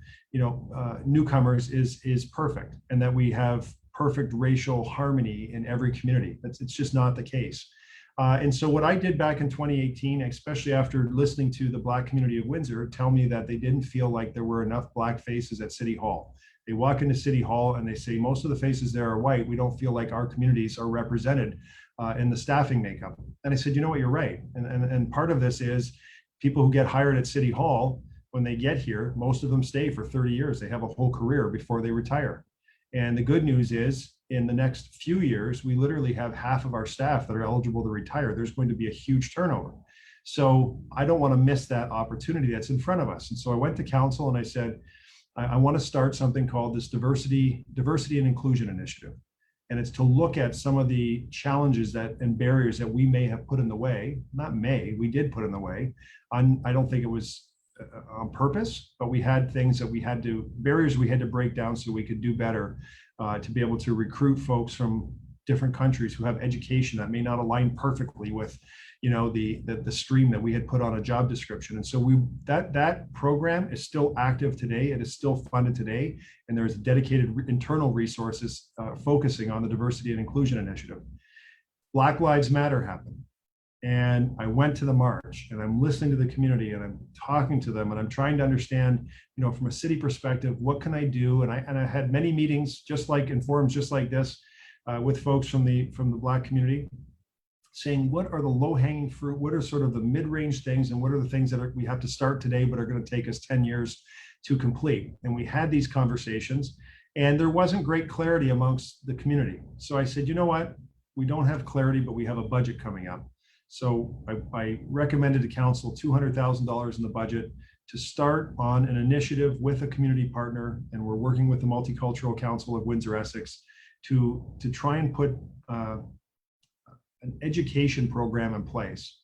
newcomers is perfect, and that we have perfect racial harmony in every community. It's just not the case. And so what I did back in 2018, especially after listening to the Black community of Windsor tell me that they didn't feel like there were enough Black faces at City Hall. They walk into City Hall and they say, most of the faces there are white. We don't feel like our communities are represented in the staffing makeup. And I said, you know what, you're right. And part of this is people who get hired at City Hall, when they get here, most of them stay for 30 years. They have a whole career before they retire. And the good news is, in the next few years, we literally have half of our staff that are eligible to retire. There's going to be a huge turnover. So I don't want to miss that opportunity that's in front of us. And so I went to council and I said, I want to start something called this diversity and inclusion initiative. And it's to look at some of the challenges and barriers that we may have put in the way. We did put in the way. I don't think it was on purpose, but we had things that barriers we had to break down so we could do better to be able to recruit folks from different countries who have education that may not align perfectly with, the stream that we had put on a job description. And so that program is still active today. It is still funded today, and there's dedicated internal resources focusing on the diversity and inclusion initiative. Black Lives Matter happened. And I went to the march, and I'm listening to the community, and I'm talking to them, and I'm trying to understand, from a city perspective, what can I do? And I had many meetings, just like in forums just like this, with folks from the Black community, saying what are the low-hanging fruit, what are sort of the mid-range things, and what are the things that we have to start today but are going to take us 10 years to complete. And we had these conversations, and there wasn't great clarity amongst the community. So I said, you know what, we don't have clarity, but we have a budget coming up. So I recommended to council $200,000 in the budget to start on an initiative with a community partner, and we're working with the Multicultural Council of Windsor-Essex to try and put an education program in place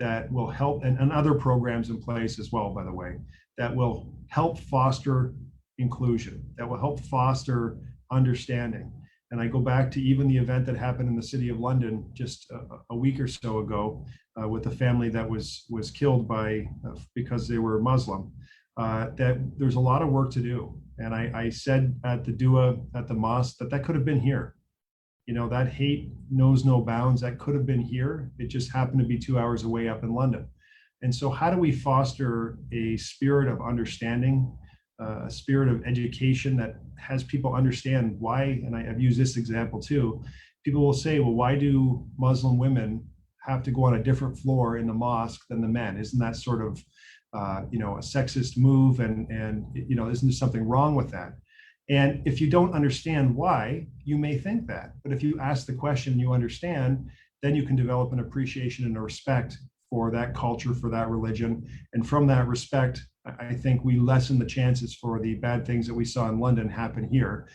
that will help, and other programs in place as well, by the way, that will help foster inclusion, that will help foster understanding. And I go back to even the event that happened in the city of London just a week or so ago with a family that was killed because they were Muslim, that there's a lot of work to do. And I said at the dua at the mosque that could have been here. That hate knows no bounds. That could have been here. It just happened to be 2 hours away up in London. And so how do we foster a spirit of understanding, a spirit of education that has people understand why, and I've used this example too, people will say, well, why do Muslim women have to go on a different floor in the mosque than the men? Isn't that sort of, a sexist move? And isn't there something wrong with that? And if you don't understand why, you may think that. But if you ask the question, you understand, then you can develop an appreciation and a respect for that culture, for that religion. And from that respect, I think we lessen the chances for the bad things that we saw in London happen here,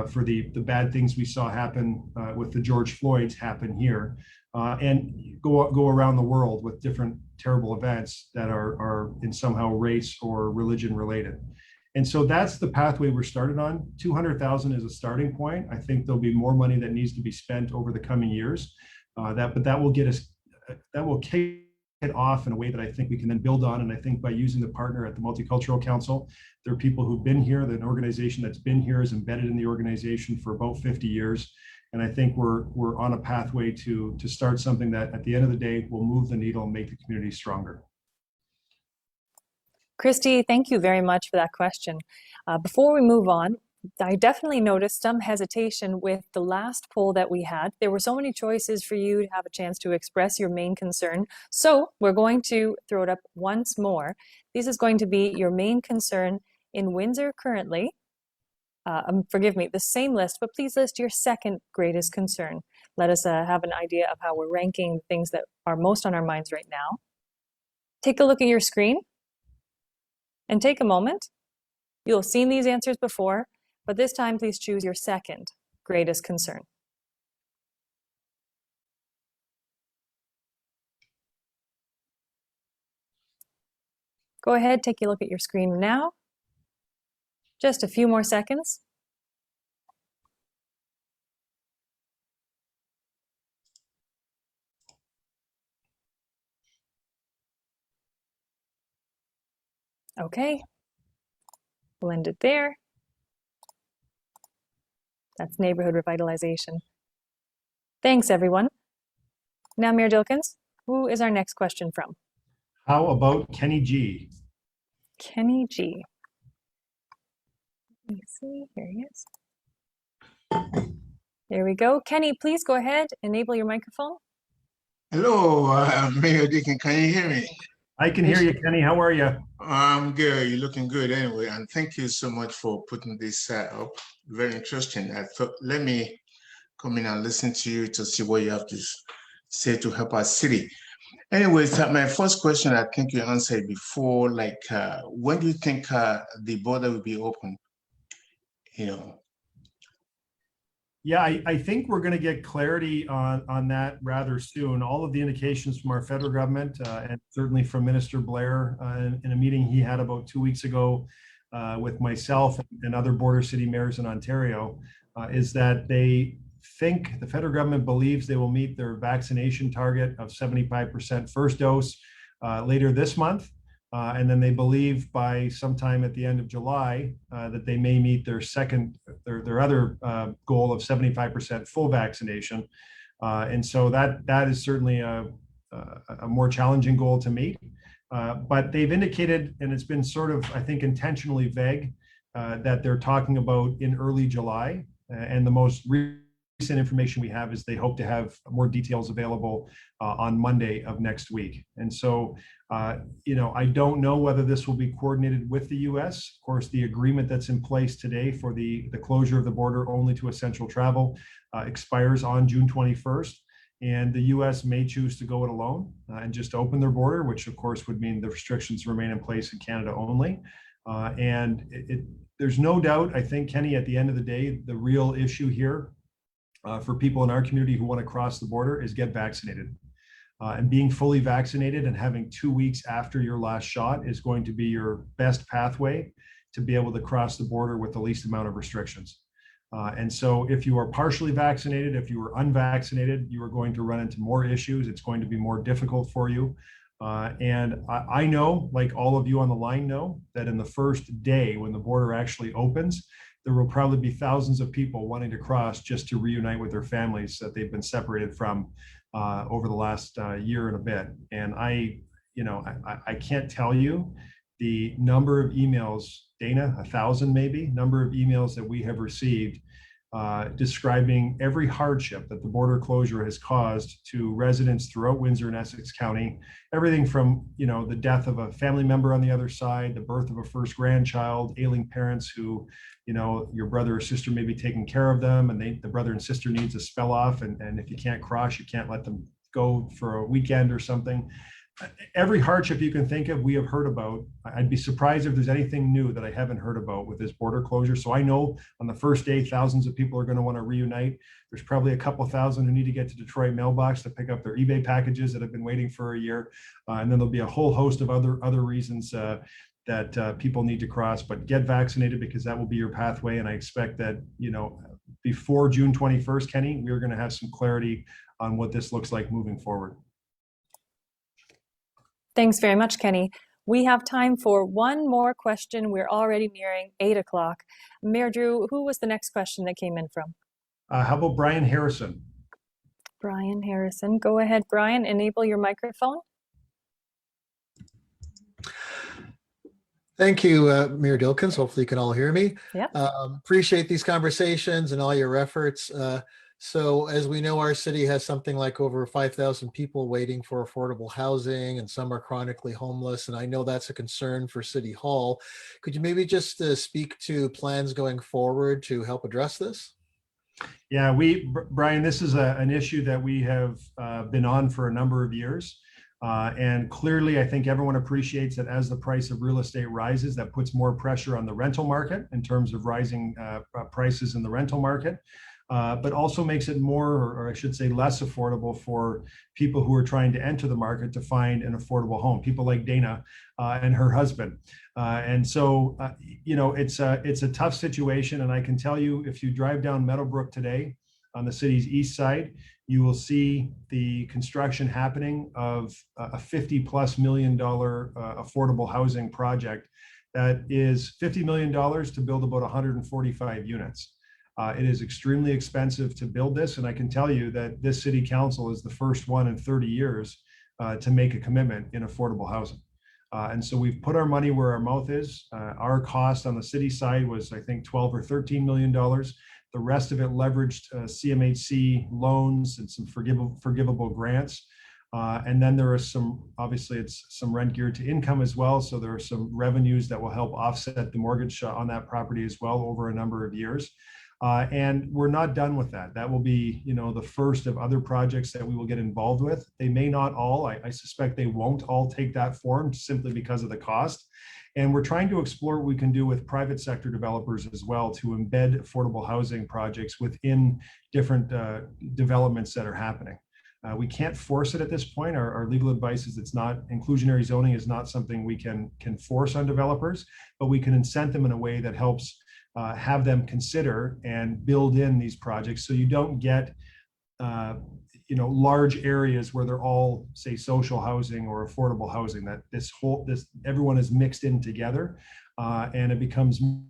for the bad things we saw happen with the George Floyds happen here, and go around the world with different terrible events that are in somehow race or religion related. And so that's the pathway we're started on. 200,000 is a starting point. I think there'll be more money that needs to be spent over the coming years. But that will get us, that will kick it off in a way that I think we can then build on. And I think by using the partner at the Multicultural Council, there are people who've been here, an organization that's been here is embedded in the organization for about 50 years. And I think we're on a pathway to start something that at the end of the day will move the needle and make the community stronger. Christy, thank you very much for that question. Before we move on, I definitely noticed some hesitation with the last poll that we had. There were so many choices for you to have a chance to express your main concern. So we're going to throw it up once more. This is going to be your main concern in Windsor currently. Forgive me, the same list, but please list your second greatest concern. Let us have an idea of how we're ranking things that are most on our minds right now. Take a look at your screen and take a moment. You'll have seen these answers before, but this time please choose your second greatest concern. Go ahead, take a look at your screen now. Just a few more seconds. Okay, blend it there. That's neighborhood revitalization. Thanks, everyone. Now, Mayor Dilkens, who is our next question from? How about Kenny G? Kenny G. Let me see, here he is. There we go. Kenny, please go ahead, enable your microphone. Hello, Mayor Dickens, can you hear me? I can hear you, Kenny. How are you? I'm good. You're looking good anyway. And thank you so much for putting this up. Very interesting. I thought, let me come in and listen to you to see what you have to say to help our city. Anyways, my first question, I think you answered before, like, when do you think the border will be open? Yeah, I think we're going to get clarity on that rather soon. All of the indications from our federal government and certainly from Minister Blair in a meeting he had about 2 weeks ago with myself and other border city mayors in Ontario is that they think, the federal government believes they will meet their vaccination target of 75% first dose later this month. And then they believe by sometime at the end of July that they may meet their other goal of 75% full vaccination. And so that is certainly a a more challenging goal to meet. But they've indicated, and it's been sort of, I think, intentionally vague, that they're talking about in early July. And the most recent information we have is they hope to have more details available on Monday of next week. And so, I don't know whether this will be coordinated with the US. Of course, the agreement that's in place today for the closure of the border only to essential travel expires on June 21st. And the US may choose to go it alone and just open their border, which of course would mean the restrictions remain in place in Canada only. There's no doubt, I think, Kenny, at the end of the day, the real issue here for people in our community who want to cross the border is get vaccinated. And being fully vaccinated and having 2 weeks after your last shot is going to be your best pathway to be able to cross the border with the least amount of restrictions. And so if you are partially vaccinated, if you are unvaccinated, you are going to run into more issues. It's going to be more difficult for you. And I know, like all of you on the line know, that in the first day when the border actually opens, there will probably be thousands of people wanting to cross just to reunite with their families that they've been separated from over the last year and a bit. And I can't tell you the number of emails, Dana, 1,000 maybe, number of emails that we have received describing every hardship that the border closure has caused to residents throughout Windsor and Essex County. Everything from, the death of a family member on the other side, the birth of a first grandchild, ailing parents who, your brother or sister may be taking care of them, and the brother and sister needs a spell off, and if you can't cross, you can't let them go for a weekend or something. Every hardship you can think of, we have heard about. I'd be surprised if there's anything new that I haven't heard about with this border closure. So I know on the first day, thousands of people are going to want to reunite. There's probably a couple thousand who need to get to Detroit mailbox to pick up their eBay packages that have been waiting for a year. And then there'll be a whole host of other reasons that people need to cross, but get vaccinated because that will be your pathway. And I expect that, before June 21st, Kenny, we're going to have some clarity on what this looks like moving forward. Thanks very much, Kenny. We have time for one more question. We're already nearing 8 o'clock. Mayor Drew, who was the next question that came in from? How about Brian Harrison? Brian Harrison. Go ahead, Brian. Enable your microphone. Thank you, Mayor Dilkens. Hopefully you can all hear me. Yeah. Appreciate these conversations and all your efforts. So as we know, our city has something like over 5,000 people waiting for affordable housing, and some are chronically homeless. And I know that's a concern for City Hall. Could you maybe just speak to plans going forward to help address this? Yeah, Brian, this is an issue that we have been on for a number of years. And clearly, I think everyone appreciates that as the price of real estate rises, that puts more pressure on the rental market in terms of rising prices in the rental market. But also makes it more, or I should say less affordable for people who are trying to enter the market to find an affordable home, people like Dana and her husband. And so, it's a tough situation. And I can tell you, if you drive down Meadowbrook today on the city's east side, you will see the construction happening of a $50+ million affordable housing project that is $50 million to build about 145 units. It is extremely expensive to build this, and I can tell you that this city council is the first one in 30 years to make a commitment in affordable housing. And so we've put our money where our mouth is. Our cost on the city side was, I think, $12 or $13 million. The rest of it leveraged CMHC loans and some forgivable grants. And then there are obviously it's some rent geared to income as well. So there are some revenues that will help offset the mortgage on that property as well over a number of years. And we're not done with that. That will be, the first of other projects that we will get involved with. They may not all, I suspect they won't all take that form simply because of the cost. And we're trying to explore what we can do with private sector developers as well to embed affordable housing projects within different developments that are happening. We can't force it at this point. Our legal advice is inclusionary zoning is not something we can force on developers, but we can incent them in a way that helps have them consider and build in these projects, so you don't get large areas where they're all, say, social housing or affordable housing, that everyone is mixed in together and it becomes more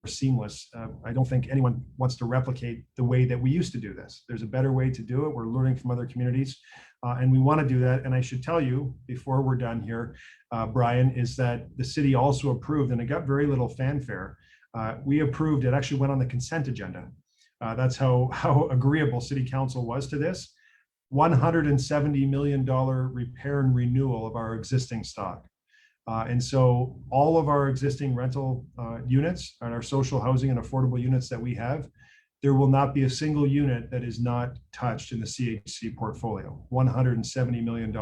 seamless. I don't think anyone wants to replicate the way that we used to do this. There's a better way to do it. We're learning from other communities. And we want to do that. And I should tell you before we're done here, Brian, is that the city also approved, and it got very little fanfare. We approved, it actually went on the consent agenda. That's how agreeable City Council was to this. $170 million repair and renewal of our existing stock. And so all of our existing rental units and our social housing and affordable units that we have, there will not be a single unit that is not touched in the CHC portfolio, $170 million.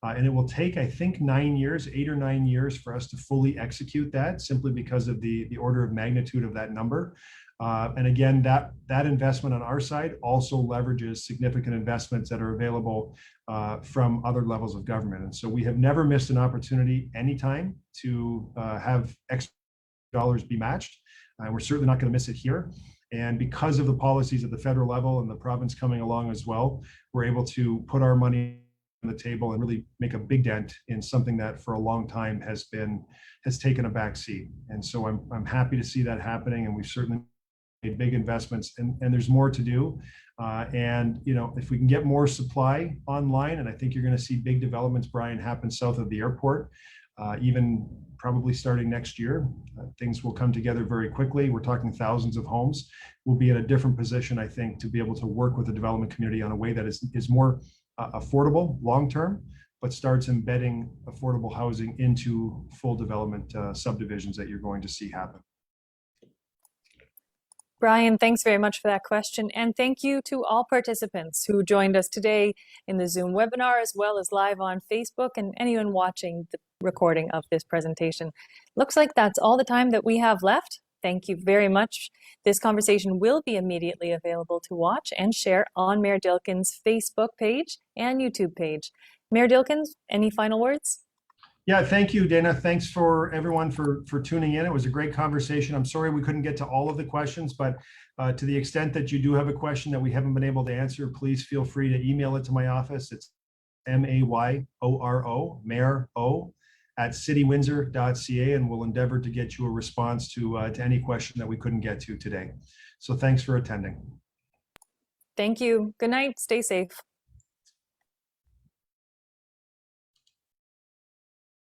And it will take, I think, 8 or 9 years for us to fully execute that, simply because of the order of magnitude of that number. And again, that investment on our side also leverages significant investments that are available from other levels of government. And so we have never missed an opportunity anytime to have extra dollars be matched. We're certainly not going to miss it here. And because of the policies at the federal level and the province coming along as well, we're able to put our money on the table and really make a big dent in something that for a long time has taken a back seat. And so I'm happy to see that happening, and we've certainly made big investments, and there's more to do. And if we can get more supply online, and I think you're going to see big developments, Brian, happen south of the airport, even probably starting next year. Things will come together very quickly. We're talking thousands of homes. We'll be in a different position, I think, to be able to work with the development community on a way that is more affordable long-term, but starts embedding affordable housing into full development subdivisions that you're going to see happen. Brian, thanks very much for that question. And thank you to all participants who joined us today in the Zoom webinar, as well as live on Facebook, and anyone watching the recording of this presentation. Looks like that's all the time that we have left. Thank you very much. This conversation will be immediately available to watch and share on Mayor Dilkin's Facebook page and YouTube page. Mayor Dilkins, any final words? Yeah, thank you, Dana. Thanks for everyone for tuning in. It was a great conversation. I'm sorry we couldn't get to all of the questions, but to the extent that you do have a question that we haven't been able to answer, please feel free to email it to my office. It's MAYORO, Mayor O, @citywindsor.ca, and we'll endeavor to get you a response to any question that we couldn't get to today. So thanks for attending. Thank you. Good night. Stay safe.